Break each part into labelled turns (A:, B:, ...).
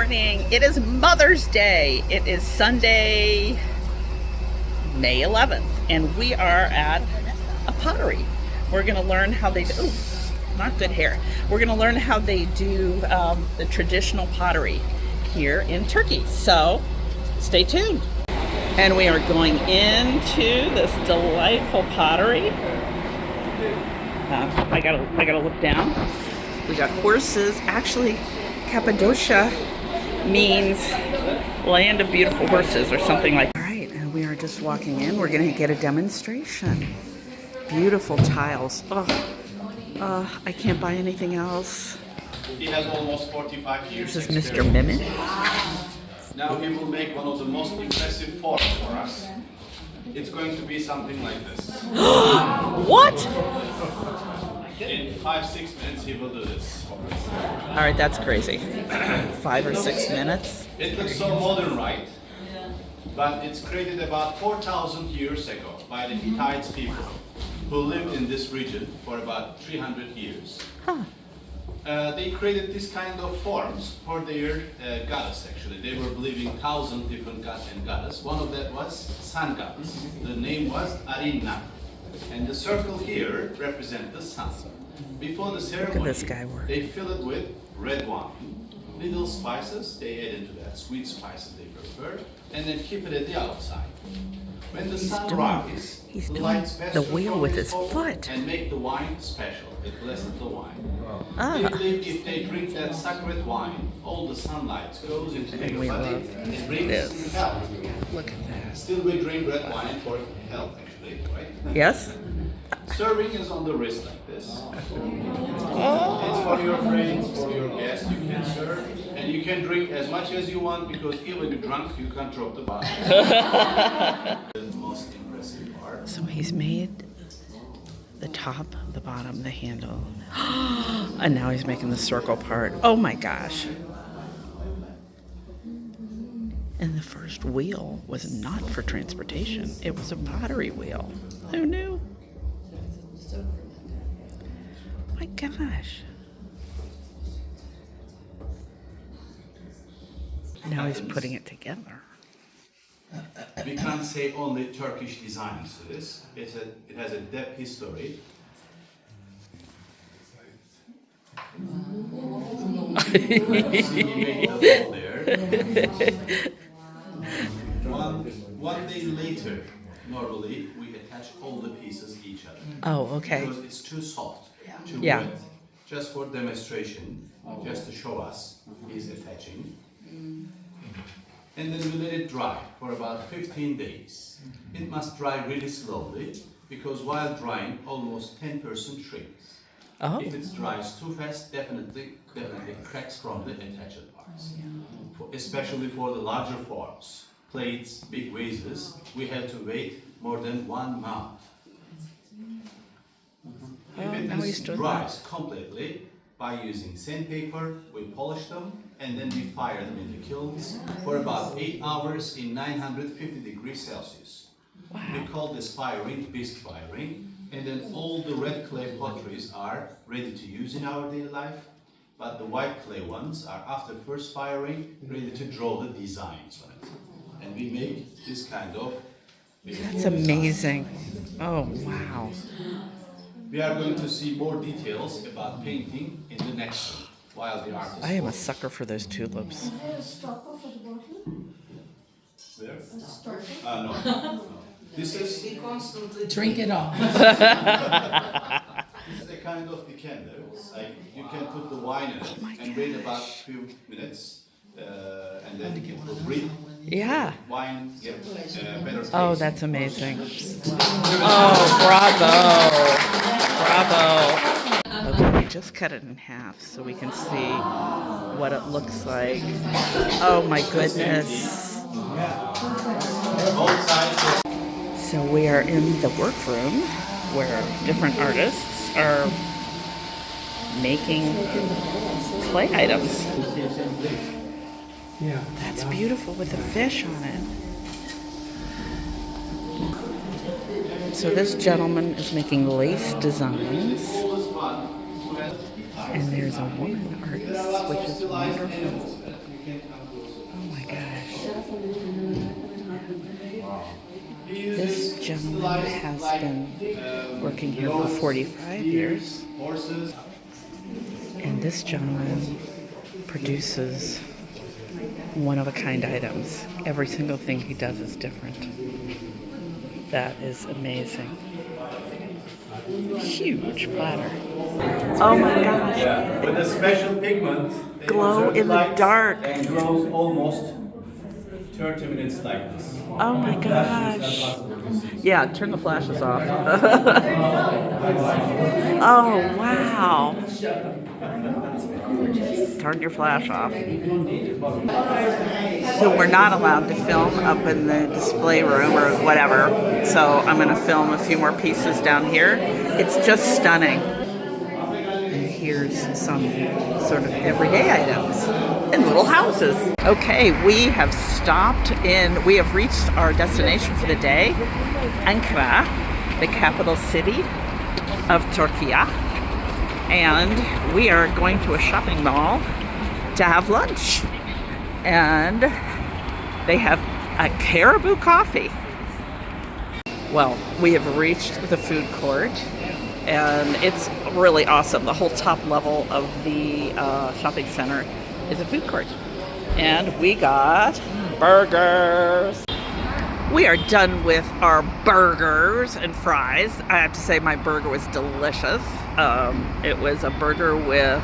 A: morning. It is Mother's Day. It is Sunday, May 11th, and we are at a pottery. We're going to learn how they do, not good hair. We're going to learn how they do the traditional pottery here in Turkey. So stay tuned. And we are going into this delightful pottery. I gotta look down. We got horses. Actually, Cappadocia means land of beautiful horses or something like that. All right, and we are just walking in. We're gonna get a demonstration. Beautiful tiles. I can't buy anything else.
B: He has almost 45 years.
A: This is Mr. Mimit.
B: Now he will make one of the most impressive forms for us. It's going to be something like this.
A: What?
B: In 5-6 minutes he will do this for us.
A: All right, that's crazy. 5 or 6 minutes.
B: It looks so modern, right? But it's created about 4,000 years ago by the Hittite people who lived in this region for about 300 years.
A: Huh.
B: They created this kind of forms for their goddess, actually. They were believing 1,000 different gods and goddess. One of that was sun goddess. The name was Arinna. And the circle here represents the sun. Before the ceremony,
A: this guy work.
B: they fill it with red wine. Little spices, they add into that, sweet spices they prefer, and then keep it at the outside. When the sun rises,
A: he's
B: the
A: doing
B: lights pass
A: the
B: through
A: wheel with his
B: this
A: foot.
B: and make the wine special. It blesses the wine.
A: Ah.
B: They believe if they drink that sacred wine, all the sunlight goes into their
A: And we
B: body
A: love
B: and it brings
A: this.
B: health.
A: Look at that.
B: Still, we drink red wine for health, actually, right?
A: Yes?
B: Serving is on the wrist like this. It's for your friends, for your guests. You can serve, and you can drink as much as you want because even if drunk, you can't drop the bottle. The most impressive part.
A: So he's made the top, the bottom, the handle. And now he's making the circle part. Oh my gosh. And the first wheel was not for transportation. It was a pottery wheel. Who knew? My gosh. Now he's putting it together.
B: We can't say only Turkish designs to this. It has a deep history. See, he made the hole there. One day later, normally we attach all the pieces each other.
A: Oh, okay.
B: Because it's too soft, too
A: Yeah.
B: wet. Just for demonstration, just to show us, he's attaching. And then we let it dry for about 15 days. It must dry really slowly because while drying, almost 10% shrinks.
A: Oh.
B: If it dries too fast, definitely cracks from the attached parts. Especially for the larger forms, plates, big vases, we have to wait more than 1 month. If it
A: now he's doing
B: dries completely, by using sandpaper, we polish them and then we fire them in the kilns for about 8 hours in 950 degrees Celsius.
A: Wow.
B: We call this firing bisque firing, and then all the red clay potteries are ready to use in our daily life, but the white clay ones are after first firing ready to draw the designs on it. And we make this kind of
A: That's amazing. Oh, wow.
B: We are going to see more details about painting in the next one, while the artist.
A: I am a sucker for those tulips.
B: Where? No. This is
C: Drink it all.
B: this is a kind of decanter. Like you can put the wine in it and wait about a few minutes, and then it will breathe.
A: Yeah.
B: Wine get better taste.
A: Oh, that's amazing. Oh, bravo. Okay, we just cut it in half so we can see what it looks like. Oh my goodness.
B: Both sides.
A: So we are in the workroom where different artists are making clay items.
C: Yeah.
A: That's beautiful with the fish on it. So this gentleman is making lace designs. And there's a woman artist, which is wonderful. This gentleman has been working here for 45 years.
B: Horses.
A: And this gentleman produces one-of-a-kind items. Every single thing he does is different. That is amazing. Huge platter. Oh my gosh.
B: Yeah, with a special pigment. They
A: Glow
B: observe
A: in the
B: light
A: dark.
B: And glows almost 30 minutes like this.
A: Oh my
B: Flashes are
A: gosh.
B: possible to see.
A: Yeah, turn the flashes off. Oh, wow. Turn your flash off. So we're not allowed to film up in the display room or whatever. So I'm going to film a few more pieces down here. It's just stunning. And here's some sort of everyday items in little houses. Okay, we have we have reached our destination for the day, Ankara, the capital city of Turkey. And we are going to a shopping mall to have lunch. And they have a caribou coffee. Well, we have reached the food court, and it's really awesome. The whole top level of the shopping center is a food court. And we got burgers. We are done with our burgers and fries. I have to say my burger was delicious. It was a burger with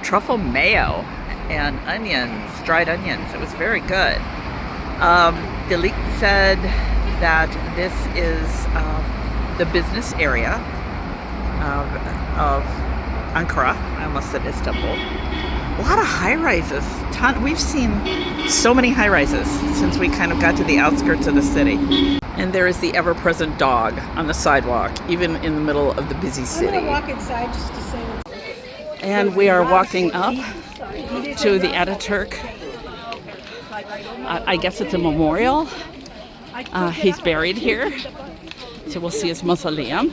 A: truffle mayo and onions, dried onions. It was very good. Delik said that this is the business area of Ankara. I almost said Istanbul. A lot of high-rises. We've seen so many high-rises since we kind of got to the outskirts of the city. And there is the ever-present dog on the sidewalk, even in the middle of the busy city.
C: I'm gonna walk inside just to say what's...
A: And we are walking up to the Atatürk. I guess it's a memorial. He's buried here. So we'll see his mausoleum.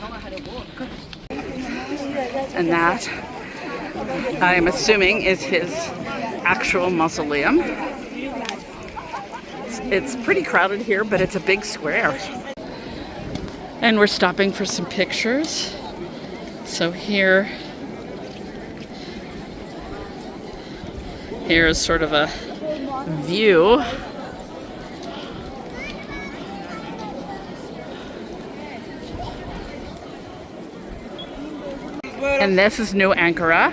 A: And that, I'm assuming, is his actual mausoleum. It's pretty crowded here, but it's a big square. And we're stopping for some pictures. So here's sort of a view. And this is New Ankara.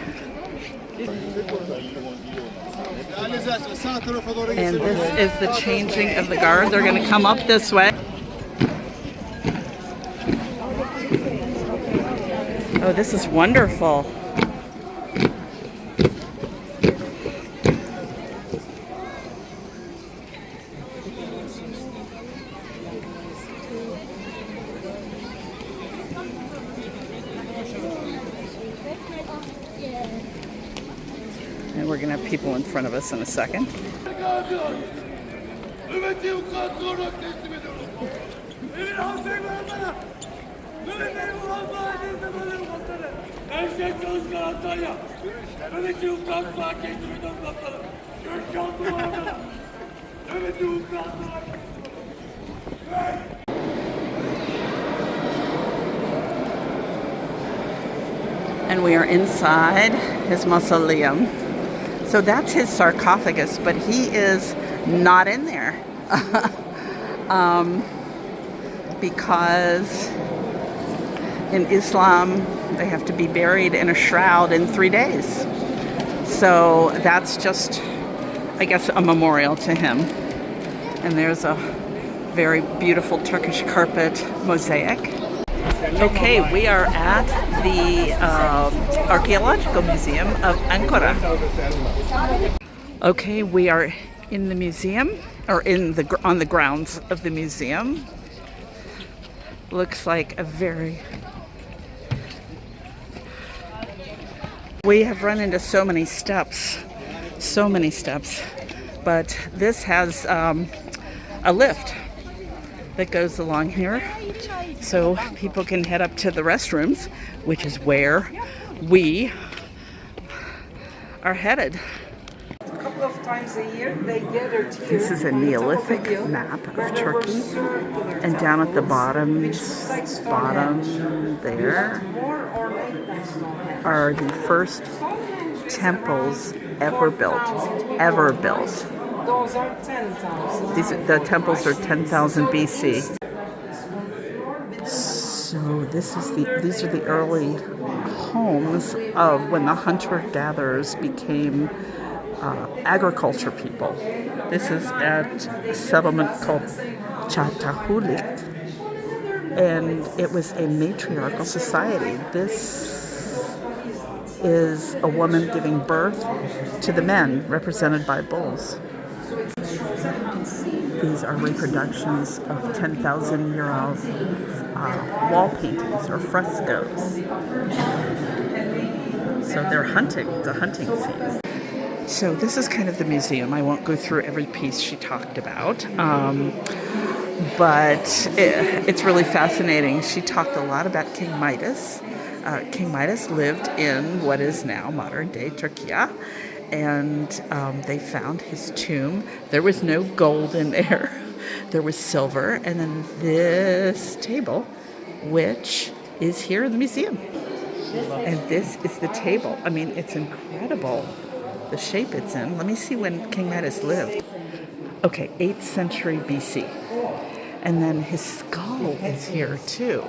A: And this is the changing of the guard. They're going to come up this way. Oh, this is wonderful. And we're going to have people in front of us in a second. And we are inside his mausoleum. So that's his sarcophagus, but he is not in there because in Islam they have to be buried in a shroud in 3 days. So that's just, I guess, a memorial to him. And there's a very beautiful Turkish carpet mosaic. Okay, we are at the Archaeological Museum of Ankara. Okay, we are in the museum, or on the grounds of the museum. Looks like a very... We have run into so many steps, but this has a lift that goes along here, so people can head up to the restrooms, which is where we are headed.
C: A couple of times a year they gathered here.
A: This is a
C: on the top of
A: Neolithic
C: a hill
A: map
C: where
A: of
C: there were
A: Turkey.
C: circular
A: And down at the
C: temples,
A: bottom,
C: which looked like Stonehenge.
A: there
C: More ornate than Stonehenge.
A: are the first
C: Stonehenge is
A: temples
C: around
A: ever built.
C: 4,000
A: Ever
C: before
A: built.
C: Christ. Those are 10,000.
A: The temples are 10,000 BC.
C: So
A: So these are the early homes of when the hunter-gatherers became agriculture people. This is at a settlement called Çatahulik, and it was a matriarchal society. This is a woman giving birth to the men, represented by bulls. These are reproductions of 10,000-year-old wall paintings or frescoes. So they're hunting, it's a hunting scene. So this is kind of the museum. I won't go through every piece she talked about, but it's really fascinating. She talked a lot about King Midas. King Midas lived in what is now modern-day Turkey, and they found his tomb. There was no gold in there. There was silver, and then this table, which is here in the museum. And this is the table. I mean, it's incredible, the shape it's in. Let me see when King Midas lived. Okay, 8th century BC. And then his skull is here too.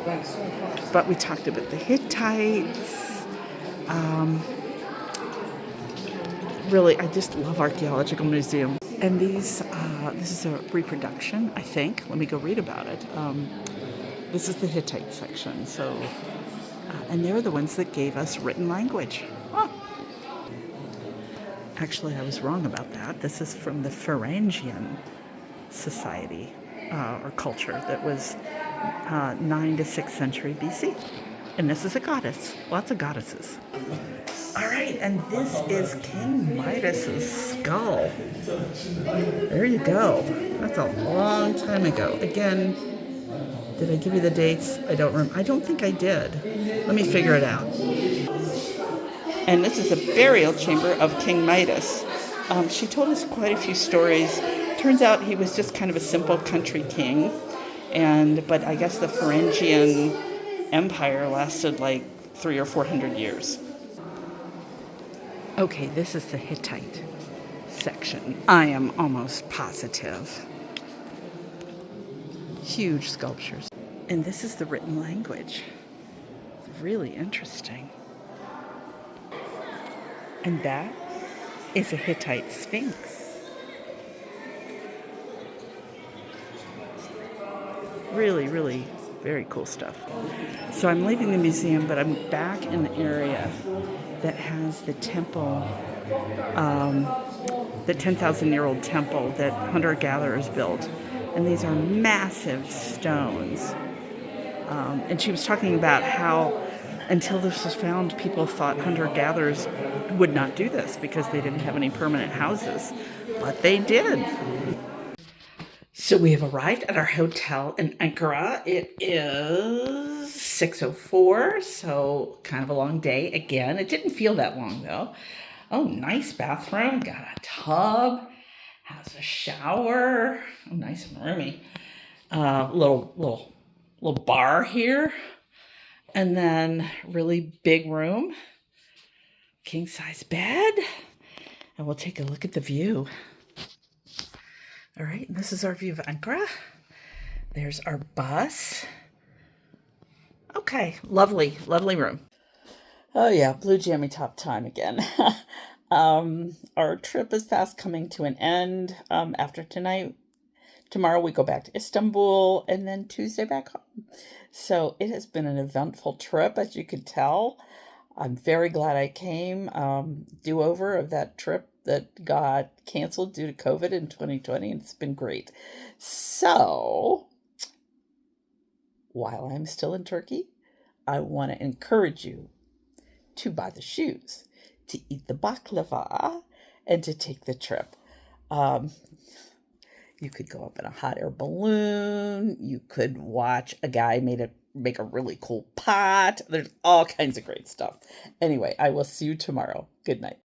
A: But we talked about the Hittites. Really, I just love Archaeological Museum. And this is a reproduction, I think. Let me go read about it. This is the Hittite section. So, and they're the ones that gave us written language. Huh. Actually, I was wrong about that. This is from the Pharangian society or culture that was 9th to 6th century BC. And this is a goddess. Lots of goddesses. All right, and this is King Midas's skull. There you go. That's a long time ago. Again, did I give you the dates? I don't remember. I don't think I did. Let me figure it out. And this is a burial chamber of King Midas. She told us quite a few stories. Turns out he was just kind of a simple country king, but I guess the Pharangian Empire lasted like 300 or 400 years. Okay, this is the Hittite section. I am almost positive. Huge sculptures. And this is the written language. It's really interesting. And that is a Hittite sphinx. Really, really very cool stuff. So I'm leaving the museum, but I'm back in the area that has the temple, the 10,000-year-old temple that hunter-gatherers built. And these are massive stones. And she was talking about how until this was found, people thought hunter-gatherers would not do this because they didn't have any permanent houses. But they did. So we have arrived at our hotel in Ankara. It is 6:04, so kind of a long day again. It didn't feel that long though. Oh, nice bathroom. Got a tub. Has a shower. Oh, nice and roomy. Little bar here. And then really big room. King size bed. And we'll take a look at the view. All right, this is our view of Ankara. There's our bus. Okay, lovely room. Oh yeah, blue jammy top time again. Our trip is fast coming to an end. After tonight, tomorrow we go back to Istanbul, and then Tuesday back home. So it has been an eventful trip, as you could tell. I'm very glad I came. Do-over of that trip that got canceled due to COVID in 2020, and it's been great. So, while I'm still in Turkey, I want to encourage you to buy the shoes, to eat the baklava, and to take the trip. You could go up in a hot air balloon. You could watch a guy make a really cool pot. There's all kinds of great stuff. Anyway, I will see you tomorrow. Good night.